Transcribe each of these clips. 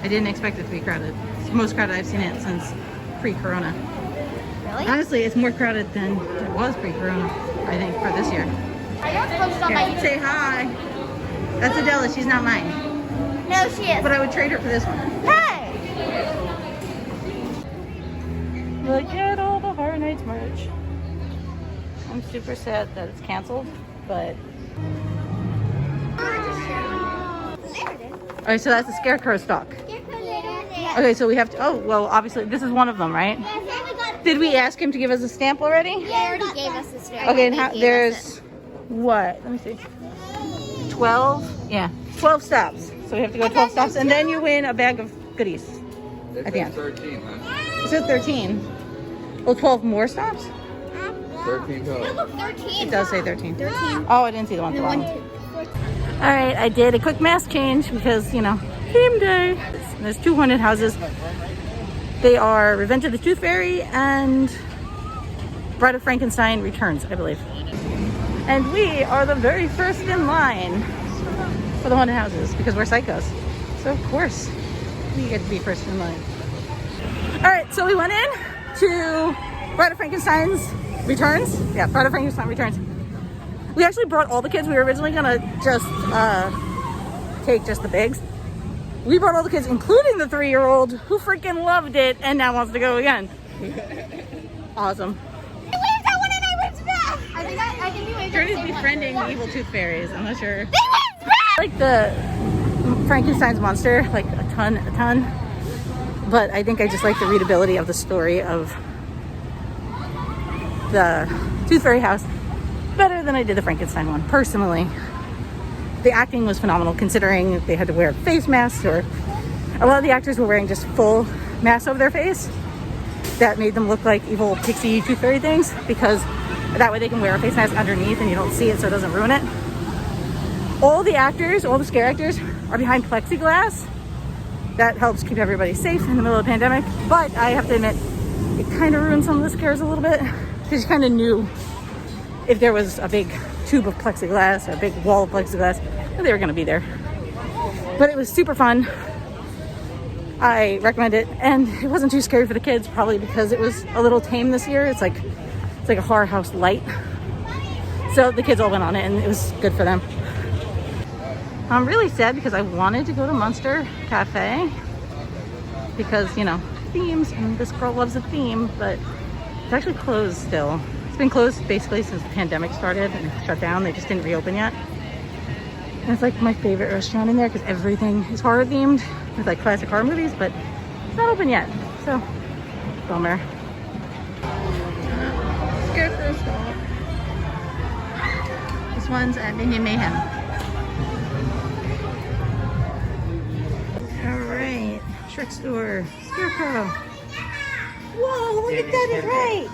I didn't expect it to be crowded. It's the most crowded I've seen it since pre-corona. Really? Honestly, it's more crowded than it was pre-corona, I think, for this year. I don't post on my Here, YouTube. say hi. That's Adela, she's not mine. No, she is. But I would trade her for this one. Hey! Look at all the Horror Nights merch. I'm super sad that it's canceled, but... There it is. Alright, so that's the Scarecrow stock. Yeah. Okay, so we have to... Oh, well, obviously, this is one of them, right? Did we ask him to give us a stamp already? They already gave us this. Okay, and how, there's... What? Let me see. 12? Yeah, 12 stops. So we have to go 12 stops, and then you win a bag of goodies at the end. 13, huh? It said 13. Well, 12 more stops? 13 total. 13. It does say 13. 13. Oh, I didn't see the one at the One, bottom. two, 14. All right, I did a quick mask change because, you know, theme day. There's two haunted houses. They are Revenge of the Tooth Fairy and Bride of Frankenstein Returns, I believe. And we are the very first in line for the haunted houses because we're psychos. So of course we get to be first in line. All right, so we went in to Bride of Frankenstein's Returns. Yeah, Bride of Frankenstein Returns. We actually brought all the kids. We were originally gonna just take just the bigs. We brought all the kids, including the 3-year-old who freaking loved it and now wants to go again. Awesome. I waved that one and I waved back. I think you waved Journey's the same befriending one. the evil tooth fairies. I'm not sure. They waved back. Like the Frankenstein's monster, like a ton. But I think I just like the readability of the story of the Tooth Fairy house better than I did the Frankenstein one, personally. The acting was phenomenal considering they had to wear face masks, or a lot of the actors were wearing just full masks over their face. That made them look like evil pixie Tooth Fairy things, because that way they can wear a face mask underneath and you don't see it, so it doesn't ruin it. All the actors, all the scare actors are behind plexiglass. That helps keep everybody safe in the middle of the pandemic. But I have to admit, it kind of ruined some of the scares a little bit, because you kind of knew if there was a big tube of plexiglass or a big wall of plexiglass, they were going to be there. But it was super fun. I recommend it, and it wasn't too scary for the kids, probably because it was a little tame this year. It's like a horror house light. So the kids all went on it, and it was good for them. I'm really sad because I wanted to go to Munster Cafe because, you know, themes, and this girl loves a theme, but it's actually closed still. It's been closed basically since the pandemic started and shut down. They just didn't reopen yet. And it's like my favorite restaurant in there because everything is horror themed with like classic horror movies, but it's not open yet. So, bummer. Scarecrow stop. This one's at Minion Mayhem. Alright, Shrek store, Scarecrow. Whoa, look at that, it's right.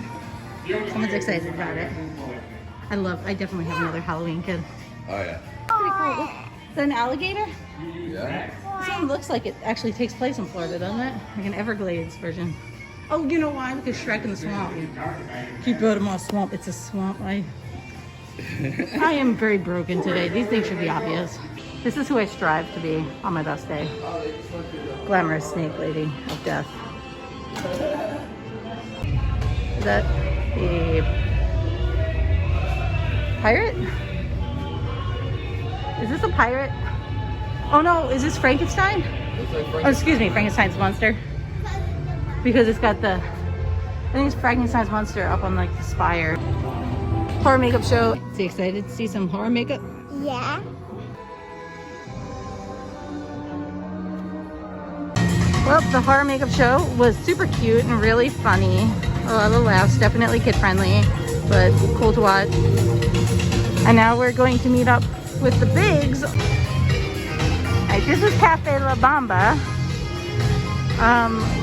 Someone's excited about it. I definitely have another Halloween kid. Oh, yeah. Pretty cool. Look, is that an alligator? Yeah. This one looks like it actually takes place in Florida, doesn't it? Like an Everglades version. Oh, you know why? Because Shrek in the swamp. Keep out of my swamp. It's a swamp. I am very broken today. These things should be obvious. This is who I strive to be on my best day. Glamorous snake lady of death. Is that the pirate? Is this a pirate? Oh no, is this Frankenstein? Oh, excuse me, Frankenstein's monster. Because it's got the, I think it's Frankenstein's monster up on like the spire. Horror makeup show. Is he excited to see some horror makeup? Yeah. Well, the horror makeup show was super cute and really funny. A lot of laughs, definitely kid friendly, but cool to watch. And now we're going to meet up with the bigs. Right, this is Cafe La Bamba,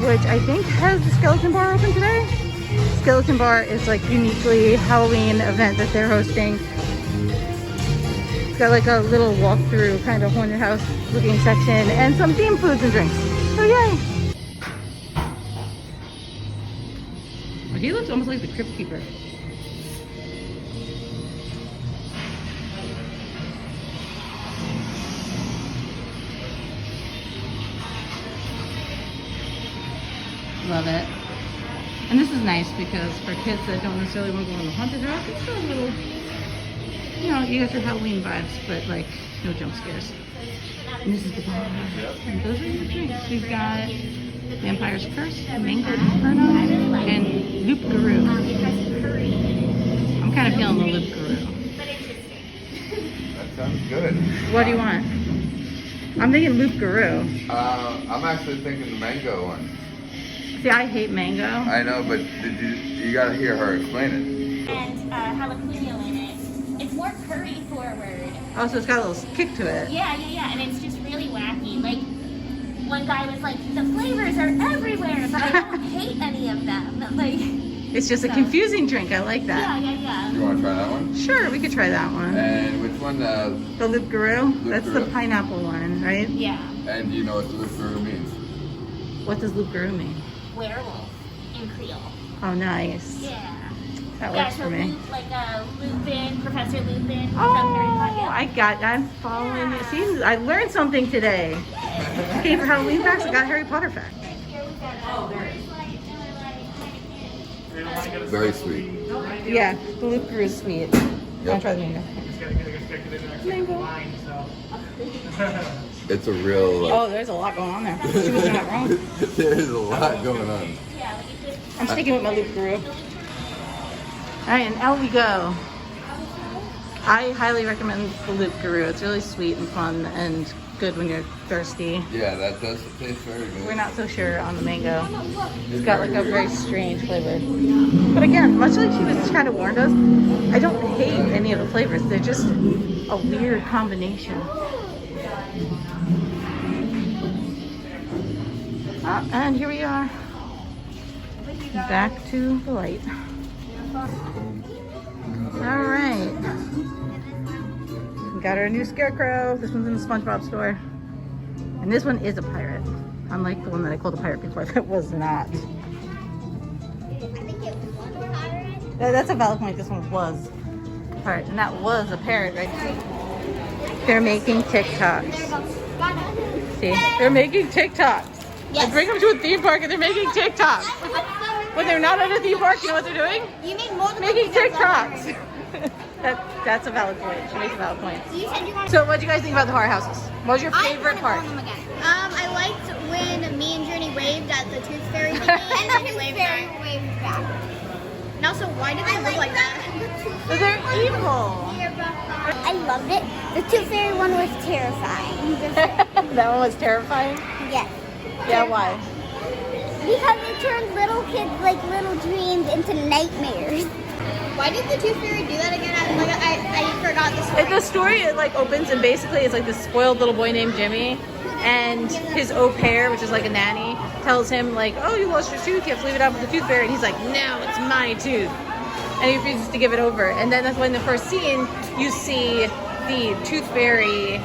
which I think has the Skeleton Bar open today. Skeleton Bar is like uniquely Halloween event that they're hosting. It's got like a little walkthrough kind of haunted house looking section and some themed foods and drinks. So yay! He looks almost like the Crypt Keeper. Love it. And this is nice because for kids that don't necessarily want to go on the haunted route, it's still a little, you know, you got your Halloween vibes, but like no jump scares. And this is the bar. And those are your drinks. We've got Vampire's Curse, Mango Inferno, and Loup Garou. I'm kind of feeling the Loup Garou. That sounds good. What do you want? I'm thinking Loup Garou. I'm actually thinking the mango one. See, I hate mango. I know, but you gotta hear her explain it. And jalapeno in it. It's more curry forward. Oh, so it's got a little kick to it. Yeah. And it's just really wacky. Like, one guy was like, the flavors are everywhere, but I don't hate any of them. Like, It's just a confusing drink. I like that. yeah. You wanna try that one? Sure, we could try that one. And which one? The Loup Garou? That's the Garou. pineapple one, right? Yeah. And do you know what the Loup Garou means? What does Loup Garou mean? Werewolf in Creole. Oh, nice. Yeah. That Yeah, works so for me. Like Lupin, Professor Lupin from Harry Potter. I'm following you. See, I learned something today. Okay, for Halloween facts, I got Harry Potter facts. Very sweet. Yeah, the Loup Garou is sweet. I'll try the mango. It's a real. Oh, there's a lot going on there. She was not wrong. There's a lot going on. I'm sticking with my Loup Garou. All right, and out we go. I highly recommend the Loup Garou. It's really sweet and fun and good when you're thirsty. Yeah, that does taste very good. We're not so sure on the mango. It's got like a very strange flavor. But again, much like she was kind of warned us, I don't hate any of the flavors. They're just a weird combination. And here we are. Back to the light. All right. We got our new scarecrow. This one's in the SpongeBob store. And this one is a pirate. Unlike the one that I called a pirate before, that was not. That's a valid point. This one was a pirate. And that was a parrot, right? They're making TikToks. See? They're making TikToks. Yes. I bring them to a theme park and they're making TikToks. When they're not at a theme park, you know what they're doing? You make multiple Making TikToks. That's a valid point. She makes a valid point. You said you wanted So what do you guys think about the horror houses? What was your favorite part? I liked when me and Journey waved at the Tooth Fairy thingy, and then he waved back. And also, why did they look like that? They're evil. I loved it. The Tooth Fairy one was terrifying. That one was terrifying? Yes. Yeah, why? Because it turned little kids' like little dreams into nightmares. Why did the Tooth Fairy do that again? I forgot the story. The story it like opens and basically it's like this spoiled little boy named Jimmy and his au pair, which is like a nanny, tells him like, oh, you lost your tooth, you have to leave it out with the Tooth Fairy. And he's like, no, it's my tooth. And he refuses to give it over. And then that's when the first scene, you see the Tooth Fairy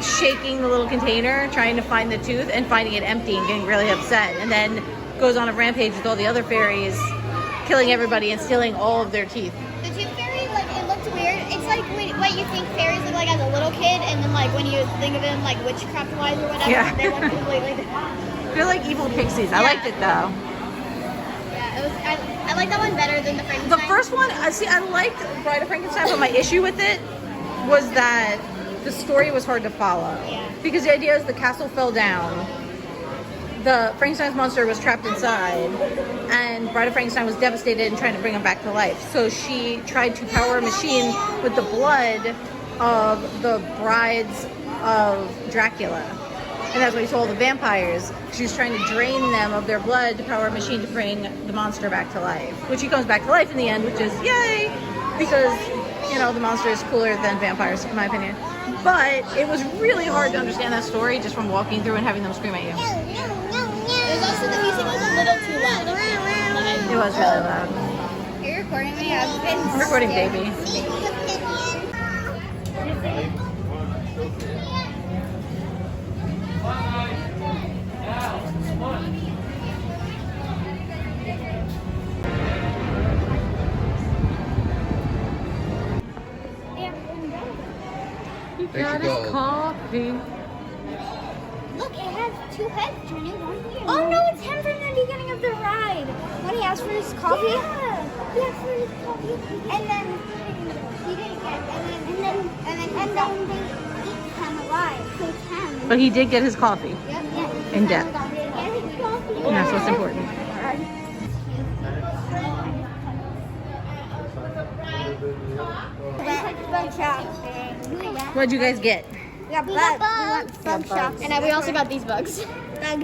shaking the little container, trying to find the tooth and finding it empty and getting really upset. And then goes on a rampage with all the other fairies, killing everybody and stealing all of their teeth. The Tooth Fairy, like, it looked weird. It's like what you think fairies look like as a little kid, and then like when you think of them like witchcraft-wise or whatever, Yeah. they look completely different. They're like evil pixies. I liked it though. Yeah, it was. I like that one better than the Frankenstein. The first one, I liked Bride of Frankenstein, but my issue with it was that the story was hard to follow. Yeah. Because the idea is the castle fell down, the Frankenstein's monster was trapped inside, and Bride of Frankenstein was devastated and trying to bring him back to life. So she tried to power a machine with the blood of the brides of Dracula. And that's why you saw all the vampires. She was trying to drain them of their blood to power a machine to bring the monster back to life. Which he comes back to life in the end, which is yay! Because, you know, the monster is cooler than vampires, in my opinion. But it was really hard to understand that story just from walking through and having them scream at you. It was also the music was a little too loud. It was really loud. Are you recording me? I've been I'm recording, baby. He got his coffee. Look, it has two heads, Johnny. Oh no, it's him from the beginning of the ride. When he asked for his coffee? Yeah. He asked for his coffee. And then he didn't get it. And then they eat him alive. So it's him. But he did get his coffee. Yep. In depth. Get his coffee. And that's what's important. What'd you guys get? We got bugs. Bug shots. And then we also got these bugs. I'll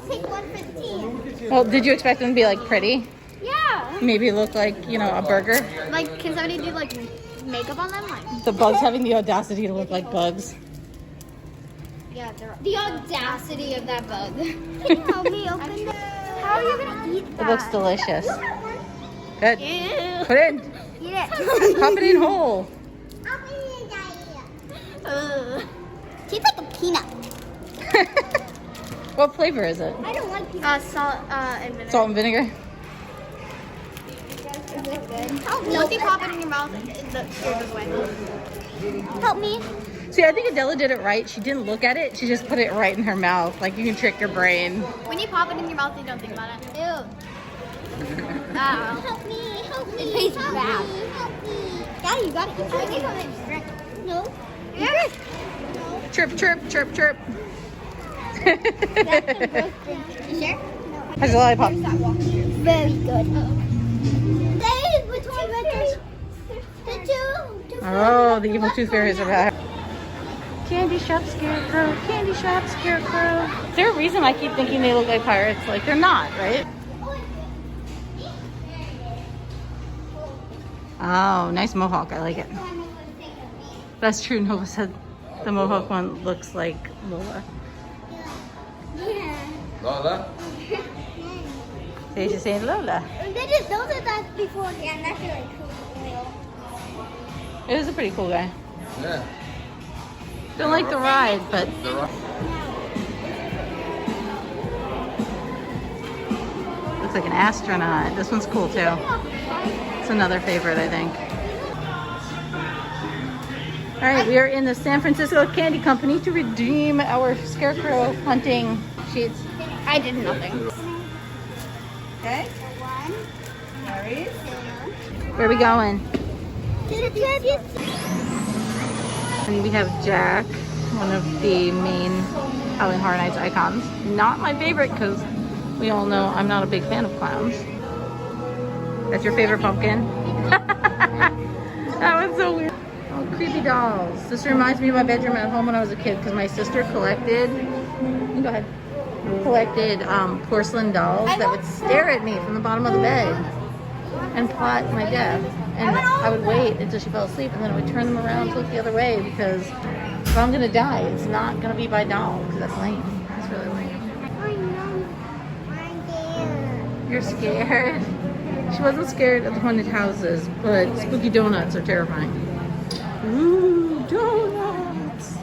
take 115. Well, did you expect them to be like pretty? Yeah. Maybe look like, you know, a burger? Like, can somebody do like makeup on them? Like, The bugs having the audacity to look like bugs. yeah, the audacity of that bug. Can you help me open this? How are you gonna eat that? It looks delicious. Good. Ew. Put it in. Eat it. Pop it in whole. Tastes like a peanut. What flavor is it? I don't like peanuts. Salt and vinegar. Salt and vinegar? Is it good? Once you pop it in your mouth, the food goes away. Help me. See, I think Adela did it right. She didn't look at it. She just put it right in her mouth. Like, you can trick your brain. When you pop it in your mouth, you don't think about it. Ew. Ow. Help me. Help me. It tastes help bad. Me, help me. Daddy, you got it. I need something to drink. No. Yeah. Chirp, chirp, chirp, chirp. That's the worst drink. You sure? How's the lollipop? Very good. They between the two. Oh, the evil tooth fairies are back. Candy shop scarecrow, candy shop scarecrow. Is there a reason I keep thinking they look like pirates? Like, they're not, right? Oh, nice mohawk. I like it. That's true. Nova said the mohawk one looks like Lola. Yeah. Lola? They just saying Lola. Those are that beforehand. That's really cool. It is a pretty cool guy. Yeah. Don't like the ride, but The rock. looks like an astronaut. This one's cool too. It's another favorite, I think. All right, we are in the San Francisco Candy Company to redeem our scarecrow hunting sheets. I did nothing. Okay. One, Where are we going? two, three. And we have Jack, one of the main Halloween Horror Nights icons. Not my favorite because we all know I'm not a big fan of clowns. That's your favorite pumpkin? That was so weird. Oh, creepy dolls. This reminds me of my bedroom at home when I was a kid because my sister collected, you go ahead, collected porcelain dolls that would stare at me from the bottom of the bed and plot my death. And I would wait until she fell asleep and then I would turn them around to look the other way because if I'm gonna die, it's not gonna be by doll because that's lame. That's really lame. I know. I'm there. You're scared? She wasn't scared of the haunted houses, but spooky donuts are terrifying. Ooh, donuts!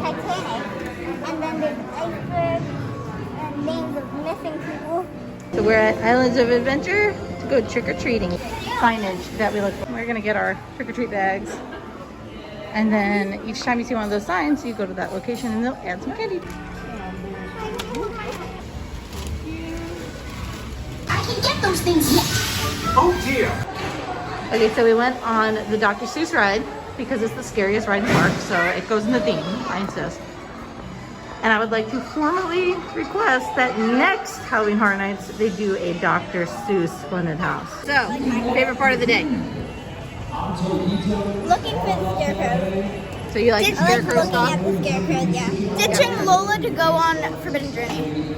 Titanic. And then there's iceberg and names of missing people. So we're at Islands of Adventure to go trick-or-treating. Signage that we look for. We're gonna get our trick-or-treat bags. And then each time you see one of those signs, you go to that location and they'll add some candy. I can get those things next. Oh dear. Okay, so we went on the Dr. Seuss ride because it's the scariest ride in the park, so it goes in the theme, I insist. And I would like to formally request that next Halloween Horror Nights, they do a Dr. Seuss Splendid House. So, favorite part of the day? Looking for the scarecrow. So you like the scarecrow looking stuff? at the scarecrows, yeah. Ditching Lola to go on Forbidden Journey.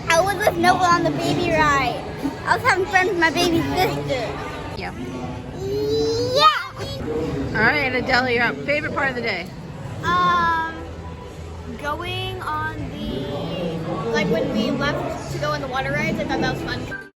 I was with Nova on the baby ride. I was having fun with my baby sister. Yeah. Yeah. All right, Adela, you're up. Favorite part of the day? Going on the, like when we left to go on the water rides, I thought that was fun.